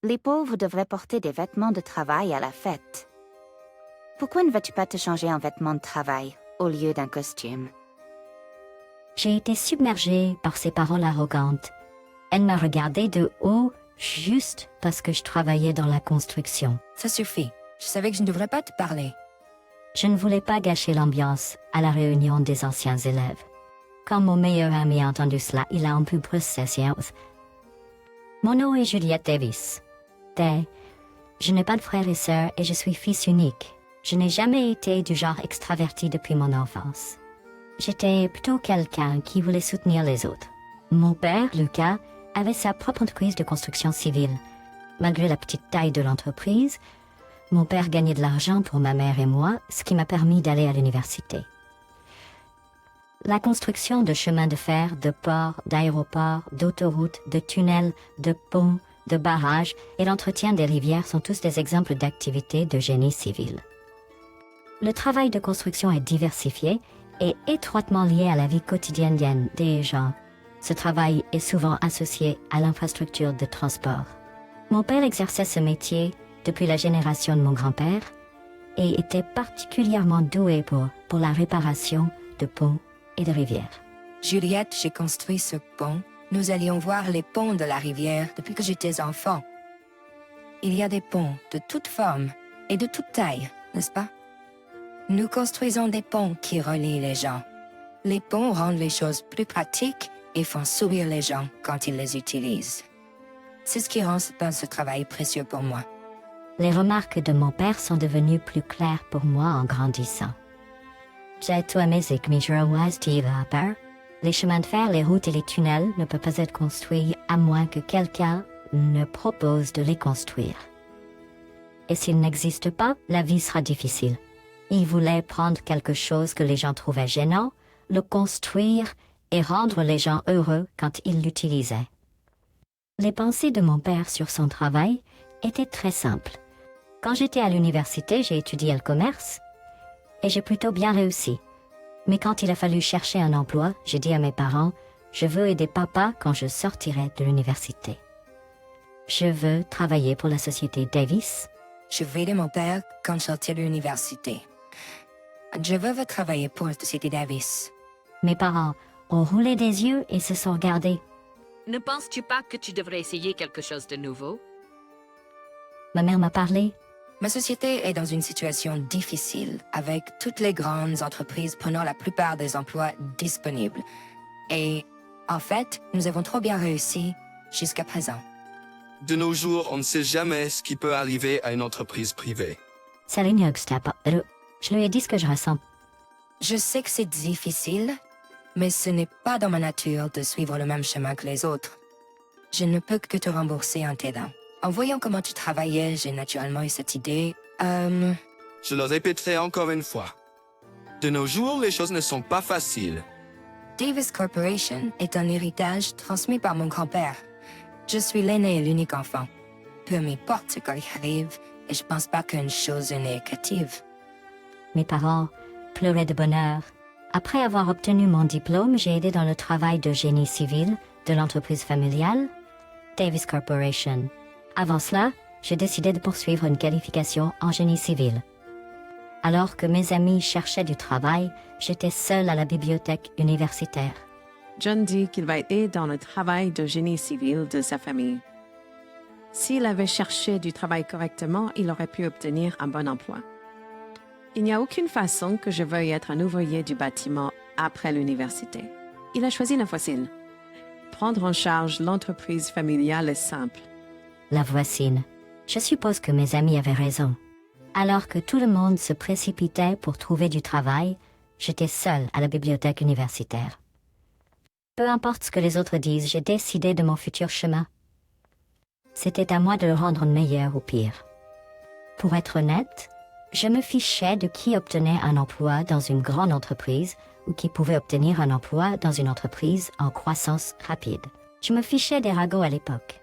Les pauvres devraient porter des vêtements de travail à la fête. Pourquoi ne vas-tu pas te changer en vêtements de travail au lieu d'un costume? J'ai été submergée par ces paroles arrogantes. Elle m'a regardée de haut, juste parce que je travaillais dans la construction. Ça suffit. Je savais que je ne devrais pas te parler. Je ne voulais pas gâcher l'ambiance à la réunion des anciens élèves. Quand mon meilleur ami a entendu cela, il a un peu brusqué ses séances. Mon nom est Juliette Davis. Je n'ai pas de frères et sœurs et je suis fils unique. Je n'ai jamais été du genre extraverti depuis mon enfance. J'étais plutôt quelqu'un qui voulait soutenir les autres. Mon père, Lucas, avait sa propre entreprise de construction civile. Malgré la petite taille de l'entreprise, mon père gagnait de l'argent pour ma mère et moi, ce qui m'a permis d'aller à l'université. La construction de chemins de fer, de ports, d'aéroports, d'autoroutes, de tunnels, de ponts, de barrages et l'entretien des rivières sont tous des exemples d'activités de génie civil. Le travail de construction est diversifié et étroitement lié à la vie quotidienne des gens. Ce travail est souvent associé à l'infrastructure de transport. Mon père exerçait ce métier depuis la génération de mon grand-père et était particulièrement doué pour la réparation de ponts et de rivières. Juliette, j'ai construit ce pont. Nous allions voir les ponts de la rivière depuis que j'étais enfant. Il y a des ponts de toutes formes et de toute taille, n'est-ce pas? Nous construisons des ponts qui relient les gens. Les ponts rendent les choses plus pratiques et font sourire les gens quand ils les utilisent. C'est ce qui rend ce travail précieux pour moi. Les remarques de mon père sont devenues plus claires pour moi en grandissant. J'ai tout aimé ce que mes les chemins de fer, les routes et les tunnels ne peuvent pas être construits à moins que quelqu'un ne propose de les construire. Et s'ils n'existent pas, la vie sera difficile. Il voulait prendre quelque chose que les gens trouvaient gênant, le construire et rendre les gens heureux quand ils l'utilisaient. Les pensées de mon père sur son travail étaient très simples. Quand j'étais à l'université, j'ai étudié le commerce et j'ai plutôt bien réussi. Mais quand il a fallu chercher un emploi, j'ai dit à mes parents, je veux aider papa quand je sortirai de l'université. Je veux travailler pour la société Davis. Je vais aider mon père quand je sortirai de l'université. Je veux travailler pour la société Davis. Mes parents ont roulé des yeux et se sont regardés. Ne penses-tu pas que tu devrais essayer quelque chose de nouveau? Ma mère m'a parlé. Ma société est dans une situation difficile, avec toutes les grandes entreprises prenant la plupart des emplois disponibles. Et, en fait, nous avons trop bien réussi jusqu'à présent. De nos jours, on ne sait jamais ce qui peut arriver à une entreprise privée. Je lui ai dit ce que je ressens. Je sais que c'est difficile, mais ce n'est pas dans ma nature de suivre le même chemin que les autres. Je ne peux que te rembourser en t'aidant. En voyant comment tu travaillais, j'ai naturellement eu cette idée. Je le répéterai encore une fois. De nos jours, les choses ne sont pas faciles. Davis Corporation est un héritage transmis par mon grand-père. Je suis l'aîné et l'unique enfant. Peu m'importe ce qui arrive, et je pense pas qu'une chose est négative. Mes parents pleuraient de bonheur. Après avoir obtenu mon diplôme, j'ai aidé dans le travail de génie civil de l'entreprise familiale, Davis Corporation. Avant cela, j'ai décidé de poursuivre une qualification en génie civil. Alors que mes amis cherchaient du travail, j'étais seule à la bibliothèque universitaire. John dit qu'il va aider dans le travail de génie civil de sa famille. S'il avait cherché du travail correctement, il aurait pu obtenir un bon emploi. Il n'y a aucune façon que je veuille être un ouvrier du bâtiment après l'université. Il a choisi la facile. Prendre en charge l'entreprise familiale est simple. La voisine. Je suppose que mes amis avaient raison. Alors que tout le monde se précipitait pour trouver du travail, j'étais seule à la bibliothèque universitaire. Peu importe ce que les autres disent, j'ai décidé de mon futur chemin. C'était à moi de le rendre meilleur ou pire. Pour être honnête, je me fichais de qui obtenait un emploi dans une grande entreprise ou qui pouvait obtenir un emploi dans une entreprise en croissance rapide. Je me fichais des ragots à l'époque.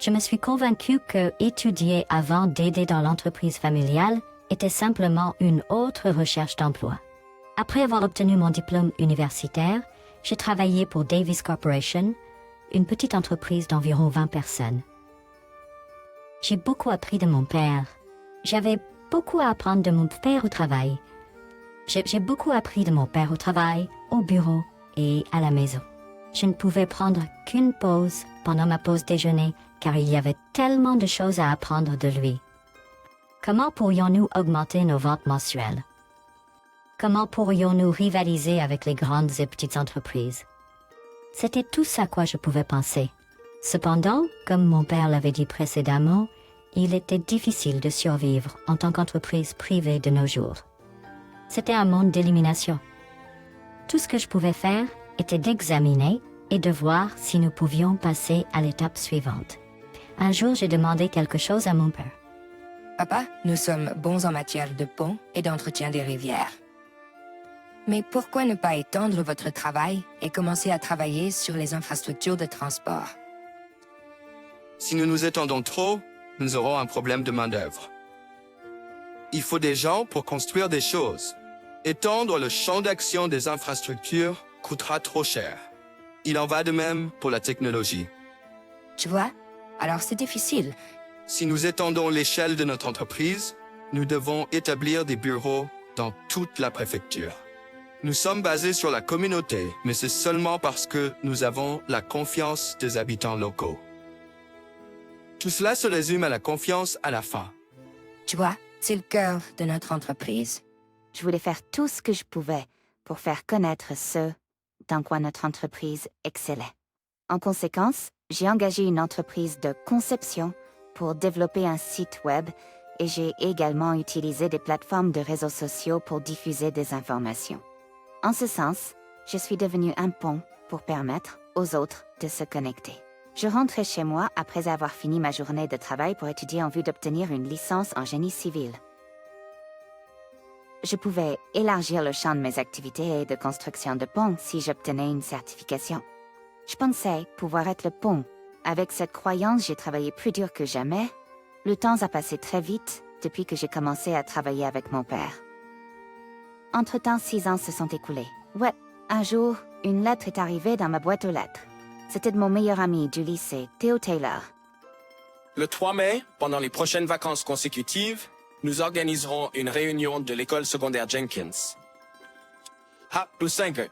Je me suis convaincue que étudier avant d'aider dans l'entreprise familiale était simplement une autre recherche d'emploi. Après avoir obtenu mon diplôme universitaire, j'ai travaillé pour Davis Corporation, une petite entreprise d'environ 20 personnes. J'ai beaucoup appris de mon père. J'avais beaucoup à apprendre de mon père au travail. J'ai beaucoup appris de mon père au travail, au bureau et à la maison. Je ne pouvais prendre qu'une pause pendant ma pause déjeuner car il y avait tellement de choses à apprendre de lui. Comment pourrions-nous augmenter nos ventes mensuelles? Comment pourrions-nous rivaliser avec les grandes et petites entreprises? C'était tout ça à quoi je pouvais penser. Cependant, comme mon père l'avait dit précédemment, il était difficile de survivre en tant qu'entreprise privée de nos jours. C'était un monde d'élimination. Tout ce que je pouvais faire était d'examiner et de voir si nous pouvions passer à l'étape suivante. Un jour, j'ai demandé quelque chose à mon père. Papa, nous sommes bons en matière de ponts et d'entretien des rivières. Mais pourquoi ne pas étendre votre travail et commencer à travailler sur les infrastructures de transport? Si nous nous étendons trop, nous aurons un problème de main-d'œuvre. Il faut des gens pour construire des choses. Étendre le champ d'action des infrastructures coûtera trop cher. Il en va de même pour la technologie. Tu vois? Alors c'est difficile. Si nous étendons l'échelle de notre entreprise, nous devons établir des bureaux dans toute la préfecture. Nous sommes basés sur la communauté, mais c'est seulement parce que nous avons la confiance des habitants locaux. Tout cela se résume à la confiance à la fin. Tu vois, c'est le cœur de notre entreprise. Je voulais faire tout ce que je pouvais pour faire connaître ce dans quoi notre entreprise excellait. En conséquence, j'ai engagé une entreprise de conception pour développer un site web et j'ai également utilisé des plateformes de réseaux sociaux pour diffuser des informations. En ce sens, je suis devenu un pont pour permettre aux autres de se connecter. Je rentrais chez moi après avoir fini ma journée de travail pour étudier en vue d'obtenir une licence en génie civil. Je pouvais élargir le champ de mes activités de construction de ponts si j'obtenais une certification. Je pensais pouvoir être le pont. Avec cette croyance, j'ai travaillé plus dur que jamais. Le temps a passé très vite depuis que j'ai commencé à travailler avec mon père. Entre-temps, 6 ans se sont écoulés. Ouais, un jour, une lettre est arrivée dans ma boîte aux lettres. C'était de mon meilleur ami du lycée, Theo Taylor. Le 3 mai, pendant les prochaines vacances consécutives, nous organiserons une réunion de l'école secondaire Jenkins. Ah, plus 5.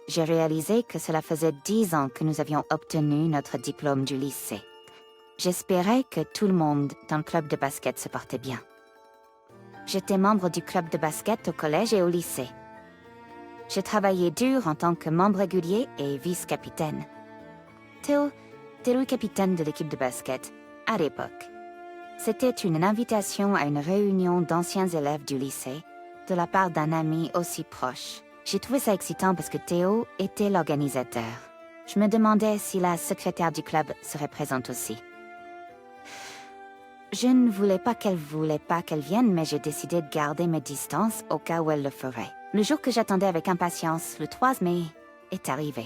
J'ai réalisé que cela faisait 10 ans que nous avions obtenu notre diplôme du lycée. J'espérais que tout le monde dans le club de basket se portait bien. J'étais membre du club de basket au collège et au lycée. J'ai travaillé dur en tant que membre régulier et vice-capitaine. Théo était le capitaine de l'équipe de basket à l'époque. C'était une invitation à une réunion d'anciens élèves du lycée de la part d'un ami aussi proche. J'ai trouvé ça excitant parce que Théo était l'organisateur. Je me demandais si la secrétaire du club serait présente aussi. Je ne voulais pas qu'elle vienne, mais j'ai décidé de garder mes distances au cas où elle le ferait. Le jour que j'attendais avec impatience, le 3 mai, est arrivé.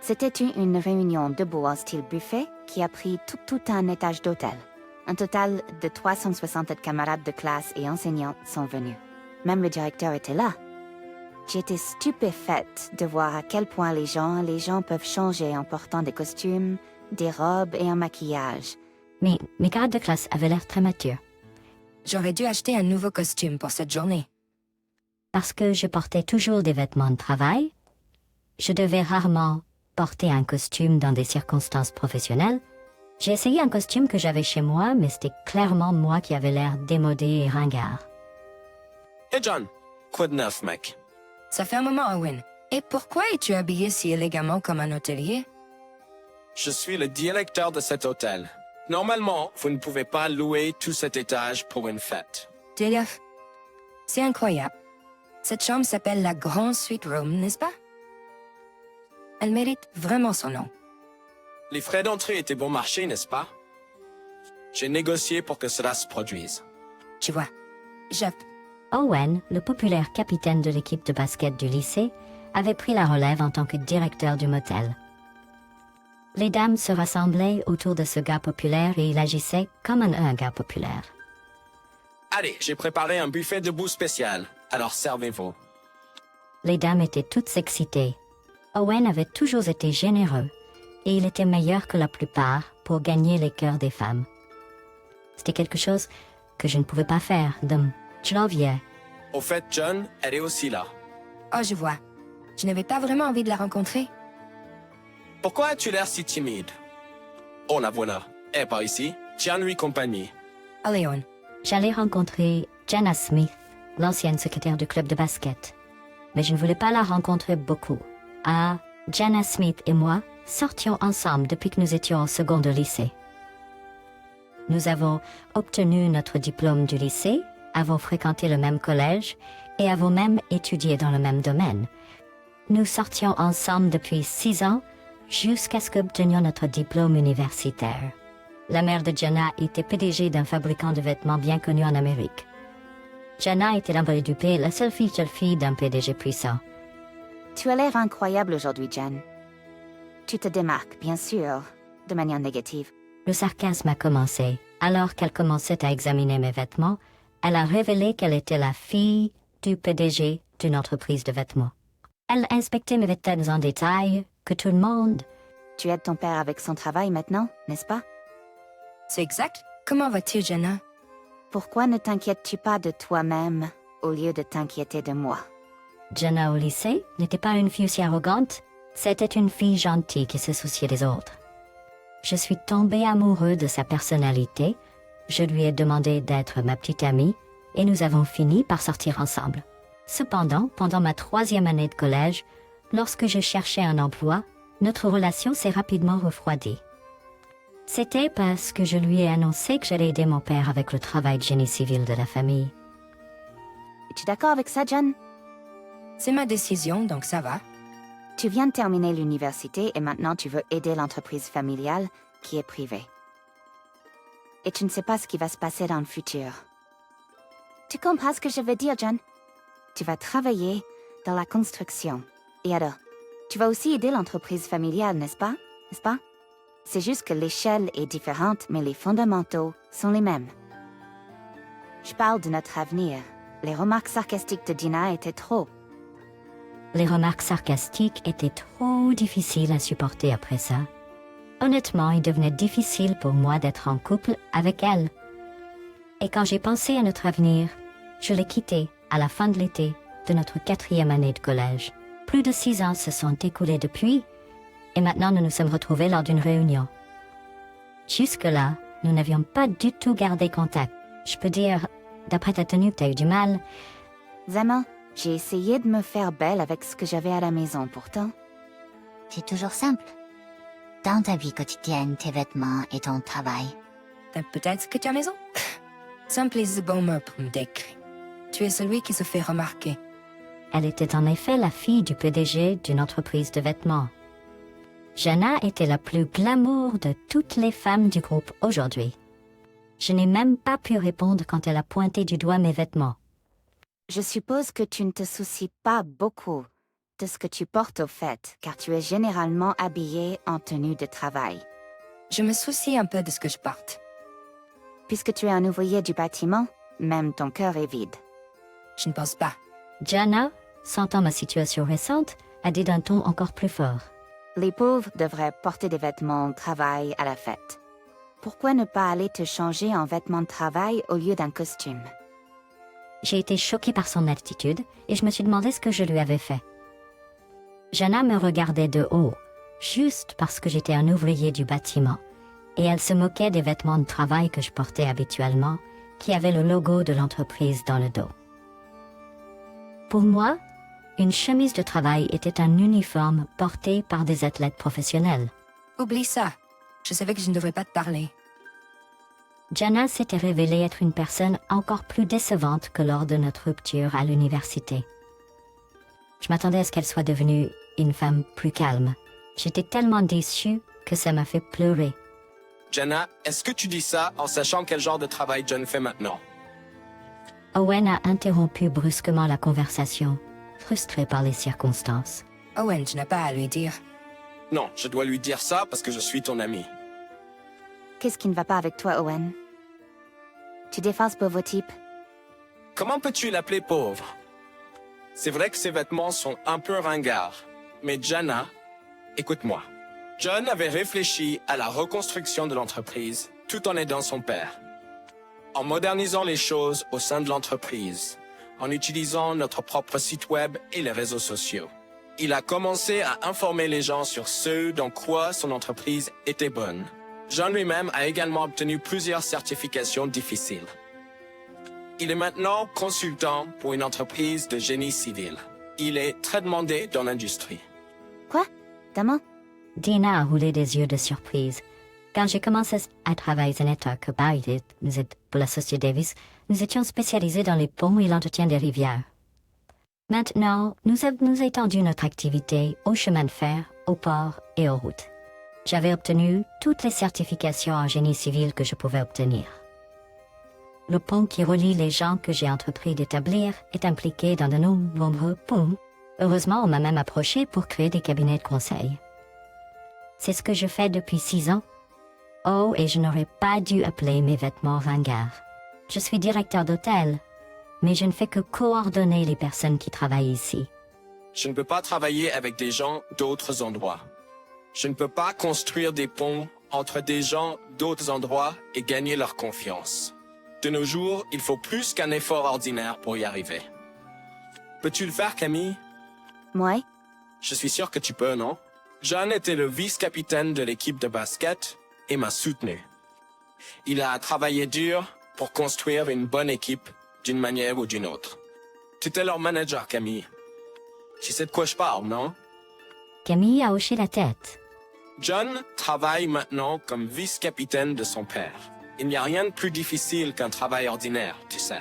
C'était une réunion debout en style buffet qui a pris tout un étage d'hôtel. Un total de 360 camarades de classe et enseignants sont venus. Même le directeur était là. J'étais stupéfaite de voir à quel point les gens peuvent changer en portant des costumes, des robes et un maquillage. Mais mes camarades de classe avaient l'air très matures. J'aurais dû acheter un nouveau costume pour cette journée. Parce que je portais toujours des vêtements de travail, je devais rarement porter un costume dans des circonstances professionnelles. J'ai essayé un costume que j'avais chez moi, mais c'était clairement moi qui avais l'air démodé et ringard. Hey John, quoi de neuf, mec? Ça fait un moment, Owen. Et pourquoi es-tu habillé si élégamment comme un hôtelier? Je suis le directeur de cet hôtel. Normalement, vous ne pouvez pas louer tout cet étage pour une fête. Delia, c'est incroyable. Cette chambre s'appelle la Grand Suite Room, n'est-ce pas? Elle mérite vraiment son nom. Les frais d'entrée étaient bon marché, n'est-ce pas? J'ai négocié pour que cela se produise. Tu vois, Owen, le populaire capitaine de l'équipe de basket du lycée, avait pris la relève en tant que directeur du motel. Les dames se rassemblaient autour de ce gars populaire et il agissait comme un gars populaire. Allez, j'ai préparé un buffet debout spécial, alors servez-vous. Les dames étaient toutes excitées. Owen avait toujours été généreux et il était meilleur que la plupart pour gagner les cœurs des femmes. C'était quelque chose que je ne pouvais pas faire. Je l'enviais. Au fait, John, elle est aussi là. Oh, je vois. Je n'avais pas vraiment envie de la rencontrer. Pourquoi as-tu l'air si timide? Oh, la voilà. Elle est par ici. Tiens-lui compagnie. Oh, Léon. J'allais rencontrer Jenna Smith, l'ancienne secrétaire du club de basket. Mais je ne voulais pas la rencontrer beaucoup. Ah, Jenna Smith et moi sortions ensemble depuis que nous étions au second de lycée. Nous avons obtenu notre diplôme du lycée, avons fréquenté le même collège et avons même étudié dans le même domaine. Nous sortions ensemble depuis 6 ans jusqu'à ce qu'obtenions notre diplôme universitaire. La mère de Jenna était PDG d'un fabricant de vêtements bien connu en Amérique. Jenna était l'employée du pays, la seule fille d'un PDG puissant. Tu as l'air incroyable aujourd'hui, Jen. Tu te démarques, bien sûr, de manière négative. Le sarcasme a commencé. Alors qu'elle commençait à examiner mes vêtements, elle a révélé qu'elle était la fille du PDG d'une entreprise de vêtements. Elle inspectait mes vêtements en détail, que tout le monde... Tu aides ton père avec son travail maintenant, n'est-ce pas? C'est exact. Comment vas-tu, Jenna? Pourquoi ne t'inquiètes-tu pas de toi-même au lieu de t'inquiéter de moi? Jenna au lycée n'était pas une fille aussi arrogante, c'était une fille gentille qui se souciait des autres. Je suis tombée amoureux de sa personnalité, je lui ai demandé d'être ma petite amie et nous avons fini par sortir ensemble. Cependant, pendant ma 3e année de collège, lorsque je cherchais un emploi, notre relation s'est rapidement refroidie. C'était parce que je lui ai annoncé que j'allais aider mon père avec le travail de génie civil de la famille. Es-tu d'accord avec ça, Jen? C'est ma décision, donc ça va. Tu viens de terminer l'université et maintenant tu veux aider l'entreprise familiale qui est privée. Et tu ne sais pas ce qui va se passer dans le futur. Tu comprends ce que je veux dire, Jen? Tu vas travailler dans la construction. Et alors, tu vas aussi aider l'entreprise familiale, n'est-ce pas? N'est-ce pas? C'est juste que l'échelle est différente, mais les fondamentaux sont les mêmes. Je parle de notre avenir. Les remarques sarcastiques de Dina étaient trop. Les remarques sarcastiques étaient trop difficiles à supporter après ça. Honnêtement, il devenait difficile pour moi d'être en couple avec elle. Et quand j'ai pensé à notre avenir, je l'ai quittée à la fin de l'été de notre 4e année de collège. Plus de 6 ans se sont écoulés depuis, et maintenant nous nous sommes retrouvés lors d'une réunion. Jusque-là, nous n'avions pas du tout gardé contact. Je peux dire, d'après ta tenue, que tu as eu du mal. Zama, j'ai essayé de me faire belle avec ce que j'avais à la maison, pourtant. C'est toujours simple. Dans ta vie quotidienne, tes vêtements et ton travail. T'as peut-être ce que tu as maison? Simple est le bon mot pour me décrire. Tu es celui qui se fait remarquer. Elle était en effet la fille du PDG d'une entreprise de vêtements. Jenna était la plus glamour de toutes les femmes du groupe aujourd'hui. Je n'ai même pas pu répondre quand elle a pointé du doigt mes vêtements. Je suppose que tu ne te soucies pas beaucoup de ce que tu portes au fait, car tu es généralement habillée en tenue de travail. Je me soucie un peu de ce que je porte. Puisque tu es un ouvrier du bâtiment, même ton cœur est vide. Je ne pense pas. Jenna, sentant ma situation récente, a dit d'un ton encore plus fort. Les pauvres devraient porter des vêtements de travail à la fête. Pourquoi ne pas aller te changer en vêtements de travail au lieu d'un costume? J'ai été choquée par son attitude et je me suis demandé ce que je lui avais fait. Jenna me regardait de haut, juste parce que j'étais un ouvrier du bâtiment, et elle se moquait des vêtements de travail que je portais habituellement, qui avaient le logo de l'entreprise dans le dos. Pour moi, une chemise de travail était un uniforme porté par des athlètes professionnels. Oublie ça. Je savais que je ne devrais pas te parler. Jenna s'était révélée être une personne encore plus décevante que lors de notre rupture à l'université. Je m'attendais à ce qu'elle soit devenue une femme plus calme. J'étais tellement déçue que ça m'a fait pleurer. Jenna, est-ce que tu dis ça en sachant quel genre de travail John fait maintenant? Owen a interrompu brusquement la conversation, frustré par les circonstances. Owen, tu n'as pas à lui dire. Non, je dois lui dire ça parce que je suis ton ami. Qu'est-ce qui ne va pas avec toi, Owen? Tu défends ce pauvre type? Comment peux-tu l'appeler pauvre? C'est vrai que ses vêtements sont un peu ringards. Mais Jenna, écoute-moi. John avait réfléchi à la reconstruction de l'entreprise tout en aidant son père. En modernisant les choses au sein de l'entreprise, en utilisant notre propre site web et les réseaux sociaux. Il a commencé à informer les gens sur ce dans quoi son entreprise était bonne. John lui-même a également obtenu plusieurs certifications difficiles. Il est maintenant consultant pour une entreprise de génie civil. Il est très demandé dans l'industrie. Quoi? Comment? Dina a roulé des yeux de surprise. Quand j'ai commencé à travailler en état que Barry, pour la société Davis, nous étions spécialisés dans les ponts et l'entretien des rivières. Maintenant, nous avons étendu notre activité au chemin de fer, au port et aux routes. J'avais obtenu toutes les certifications en génie civil que je pouvais obtenir. Le pont qui relie les gens que j'ai entrepris d'établir est impliqué dans de nombreux ponts. Heureusement, on m'a même approché pour créer des cabinets de conseil. C'est ce que je fais depuis 6 ans. Oh, et je n'aurais pas dû appeler mes vêtements ringards. Je suis directeur d'hôtel, mais je ne fais que coordonner les personnes qui travaillent ici. Je ne peux pas travailler avec des gens d'autres endroits. Je ne peux pas construire des ponts entre des gens d'autres endroits et gagner leur confiance. De nos jours, il faut plus qu'un effort ordinaire pour y arriver. Peux-tu le faire, Camille? Moi? Je suis sûr que tu peux, non? John était le vice-capitaine de l'équipe de basket et m'a soutenu. Il a travaillé dur pour construire une bonne équipe d'une manière ou d'une autre. Tu étais leur manager, Camille. Tu sais de quoi je parle, non? Camille a hoché la tête. John travaille maintenant comme vice-capitaine de son père. Il n'y a rien de plus difficile qu'un travail ordinaire, tu sais.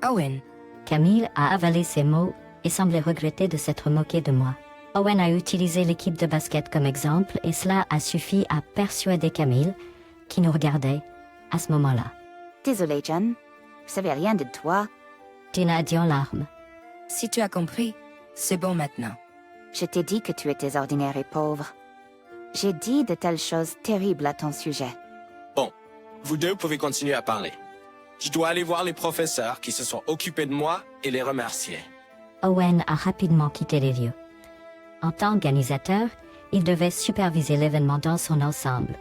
Owen, Camille a avalé ses mots et semblait regretter de s'être moqué de moi. Owen a utilisé l'équipe de basket comme exemple et cela a suffi à persuader Camille, qui nous regardait à ce moment-là. Désolé, John. Je savais rien de toi. Dina a dit en larmes. si tu as compris, c'est bon maintenant. Je t'ai dit que tu étais ordinaire et pauvre. J'ai dit de telles choses terribles à ton sujet. Bon, vous deux pouvez continuer à parler. Je dois aller voir les professeurs qui se sont occupés de moi et les remercier. Owen a rapidement quitté les lieux. En tant qu'organisateur, il devait superviser l'événement dans son ensemble.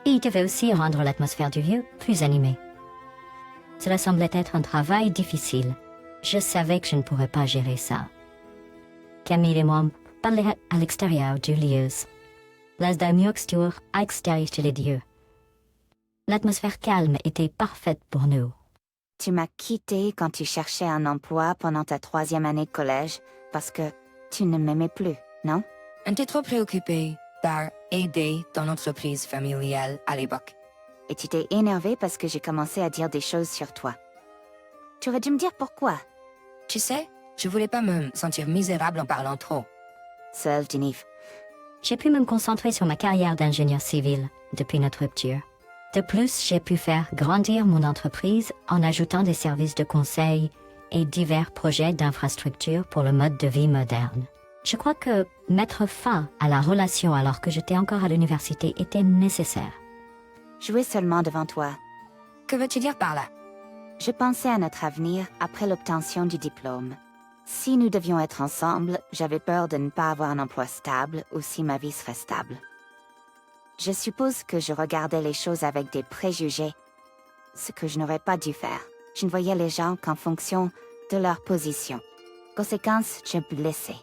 Et il devait aussi rendre l'atmosphère du lieu plus animée. Cela semblait être un travail difficile. Je savais que je ne pourrais pas gérer ça. Camille et moi parlaient à l'extérieur du lieu. Las d'Amiuxtur à extérieur les dieux. L'atmosphère calme était parfaite pour nous. Tu m'as quitté quand tu cherchais un emploi pendant ta 3e année de collège parce que tu ne m'aimais plus, non? On était trop préoccupé par aider dans l'entreprise familiale à l'époque. Et tu t'es énervé parce que j'ai commencé à dire des choses sur toi. Tu aurais dû me dire pourquoi. Tu sais, je voulais pas me sentir misérable en parlant trop. Seul, Geneviève. J'ai pu me concentrer sur ma carrière d'ingénieur civil depuis notre rupture. De plus, j'ai pu faire grandir mon entreprise en ajoutant des services de conseil et divers projets d'infrastructure pour le mode de vie moderne. Je crois que mettre fin à la relation alors que j'étais encore à l'université était nécessaire. Jouer seulement devant toi. Que veux-tu dire par là? Je pensais à notre avenir après l'obtention du diplôme. Si nous devions être ensemble, j'avais peur de ne pas avoir un emploi stable ou si ma vie serait stable. Je suppose que je regardais les choses avec des préjugés, ce que je n'aurais pas dû faire. Je ne voyais les gens qu'en fonction de leur position. Conséquence, je blessais.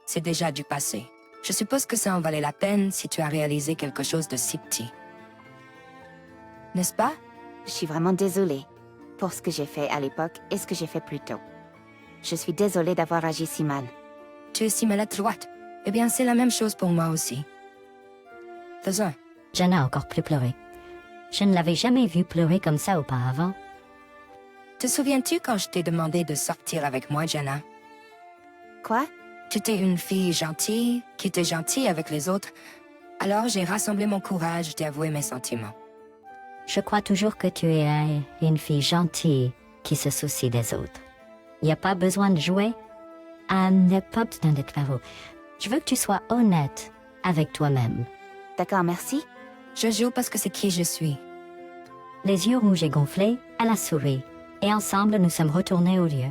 C'est déjà du passé. Je suppose que ça en valait la peine si tu as réalisé quelque chose de si petit. N'est-ce pas? Je suis vraiment désolée pour ce que j'ai fait à l'époque et ce que j'ai fait plus tôt. Je suis désolée d'avoir agi si mal. Tu es si maladroite. Eh bien, c'est la même chose pour moi aussi. Fais-en. Jenna a encore plus pleuré. Je ne l'avais jamais vue pleurer comme ça auparavant. Te souviens-tu quand je t'ai demandé de sortir avec moi, Jenna? Quoi? Tu étais une fille gentille, qui était gentille avec les autres. Alors j'ai rassemblé mon courage d'avouer mes sentiments. Je crois toujours que tu es une fille gentille qui se soucie des autres. Il n'y a pas besoin de jouer. N'est pas besoin d'être bravo. Je veux que tu sois honnête avec toi-même. D'accord, merci. Je joue parce que c'est qui je suis. Les yeux rouges et gonflés, elle a souri. Et ensemble, nous sommes retournés au lieu.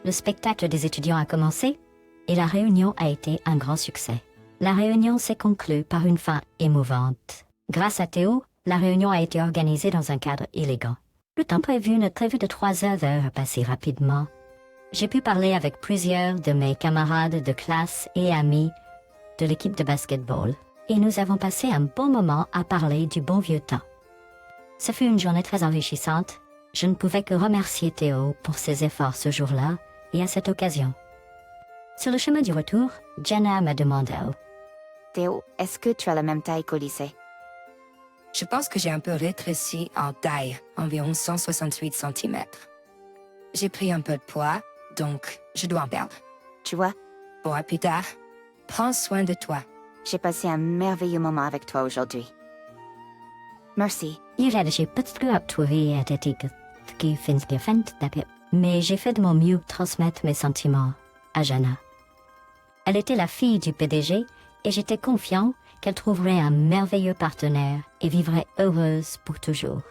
Le spectacle des étudiants a commencé et la réunion a été un grand succès. La réunion s'est conclue par une fin émouvante. Grâce à Théo, La réunion a été organisée dans un cadre élégant. Le temps prévu, notre prévu de 3 heures a passé rapidement. J'ai pu parler avec plusieurs de mes camarades de classe et amis de l'équipe de basketball, et nous avons passé un bon moment à parler du bon vieux temps. Ce fut une journée très enrichissante. Je ne pouvais que remercier Théo pour ses efforts ce jour-là et à cette occasion. Sur le chemin du retour, Jenna m'a demandé Théo, est-ce que tu as la même taille qu'au lycée? Je pense que j'ai un peu rétréci en taille, environ 168 cm. J'ai pris un peu de poids, donc je dois en perdre. Tu vois, Bon, à plus tard. Prends soin de toi. j'ai passé un merveilleux moment avec toi aujourd'hui. Merci. Hier had je peut-être obtrouvé dat ik het vind gefend heb, mais j'ai fait de mon mieux pour transmettre mes sentiments à Jenna. Elle était la fille du PDG et j'étais confiant qu'elle trouverait un merveilleux partenaire et vivrait heureuse pour toujours.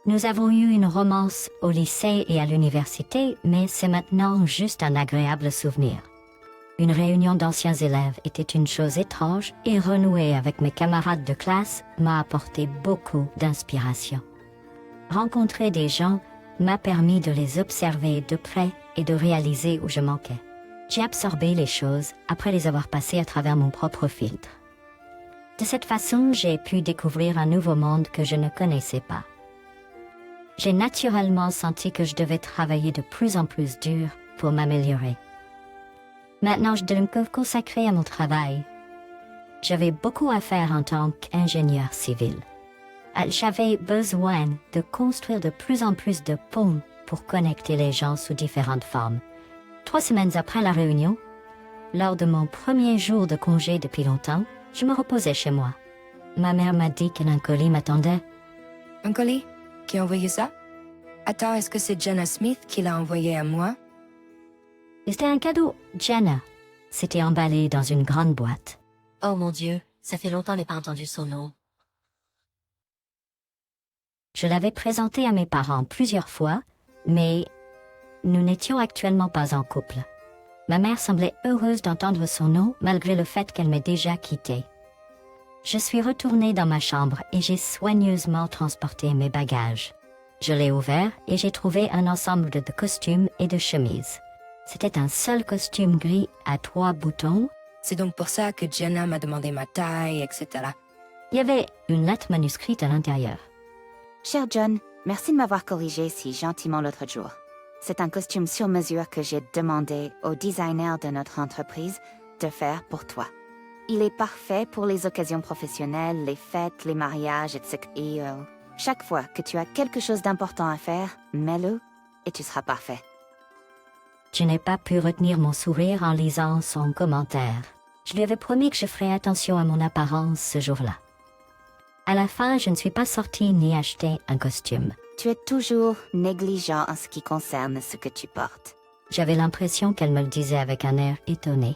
Nous avons eu une romance au lycée et à l'université, mais c'est maintenant juste un agréable souvenir. Une réunion d'anciens élèves était une chose étrange et renouer avec mes camarades de classe m'a apporté beaucoup d'inspiration. Rencontrer des gens m'a permis de les observer de près et de réaliser où je manquais. J'ai absorbé les choses après les avoir passées à travers mon propre filtre. De cette façon, j'ai pu découvrir un nouveau monde que je ne connaissais pas. J'ai naturellement senti que je devais travailler de plus en plus dur pour m'améliorer. Maintenant, je dois me consacrer à mon travail. J'avais beaucoup à faire en tant qu'ingénieur civil. J'avais besoin de construire de plus en plus de ponts pour connecter les gens sous différentes formes. 3 semaines après la réunion, lors de mon premier jour de congé depuis longtemps, je me reposais chez moi. Ma mère m'a dit qu'un colis m'attendait. Un colis? Qui a envoyé ça? Attends, est-ce que c'est Jenna Smith qui l'a envoyé à moi? C'était un cadeau, Jenna. C'était emballé dans une grande boîte. Oh mon Dieu, ça fait longtemps que je n'ai pas entendu son nom. Je l'avais présenté à mes parents plusieurs fois, mais nous n'étions actuellement pas en couple. Ma mère semblait heureuse d'entendre son nom malgré le fait qu'elle m'ait déjà quitté. Je suis retournée dans ma chambre et j'ai soigneusement transporté mes bagages. Je l'ai ouvert et j'ai trouvé un ensemble de costumes et de chemises. C'était un seul costume gris à 3 boutons. C'est donc pour ça que Jenna m'a demandé ma taille, etc. Il y avait une lettre manuscrite à l'intérieur. Cher John, merci de m'avoir corrigé si gentiment l'autre jour. C'est un costume sur mesure que j'ai demandé au designer de notre entreprise de faire pour toi. Il est parfait pour les occasions professionnelles, les fêtes, les mariages, etc. Et chaque fois que tu as quelque chose d'important à faire, mets-le et tu seras parfait. Je n'ai pas pu retenir mon sourire en lisant son commentaire. Je lui avais promis que je ferais attention à mon apparence ce jour-là. À la fin, je ne suis pas sortie ni acheté un costume. Tu es toujours négligent en ce qui concerne ce que tu portes. J'avais l'impression qu'elle me le disait avec un air étonné.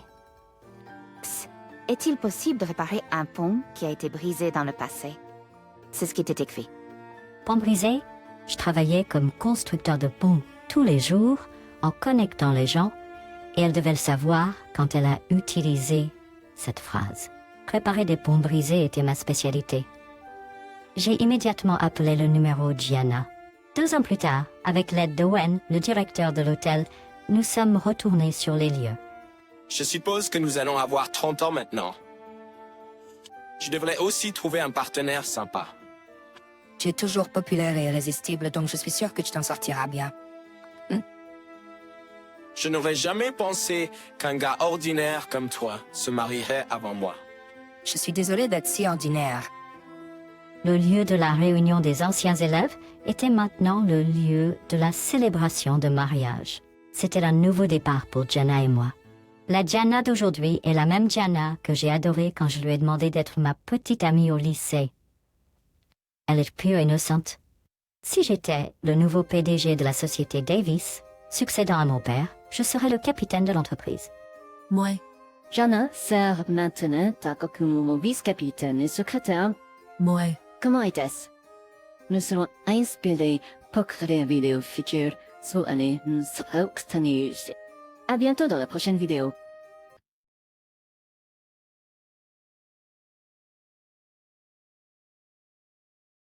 Psst. Est-il possible de réparer un pont qui a été brisé dans le passé? C'est ce qui était écrit. Pont brisé, je travaillais comme constructeur de ponts tous les jours en connectant les gens et elle devait le savoir quand elle a utilisé cette phrase. Réparer des ponts brisés était ma spécialité. J'ai immédiatement appelé le numéro Gianna. 2 ans plus tard, avec l'aide de Wen, le directeur de l'hôtel, nous sommes retournés sur les lieux. Je suppose que nous allons avoir 30 ans maintenant. Je devrais aussi trouver un partenaire sympa. Tu es toujours populaire et irrésistible, donc je suis sûre que tu t'en sortiras bien. Je n'aurais jamais pensé qu'un gars ordinaire comme toi se marierait avant moi. Je suis désolée d'être si ordinaire. Le lieu de la réunion des anciens élèves était maintenant le lieu de la célébration de mariage. C'était un nouveau départ pour Jenna et moi. La Jenna d'aujourd'hui est la même Jenna que j'ai adorée quand je lui ai demandé d'être ma petite amie au lycée. Elle est pure et innocente. Si j'étais le nouveau PDG de la société Davis, succédant à mon père, je serais le capitaine de l'entreprise. Moi, Jenna sert maintenant comme vice-capitaine et secrétaire. moi, Comment était-ce? Nous serons inspirés pour créer une vidéo future sur les À bientôt dans la prochaine vidéo.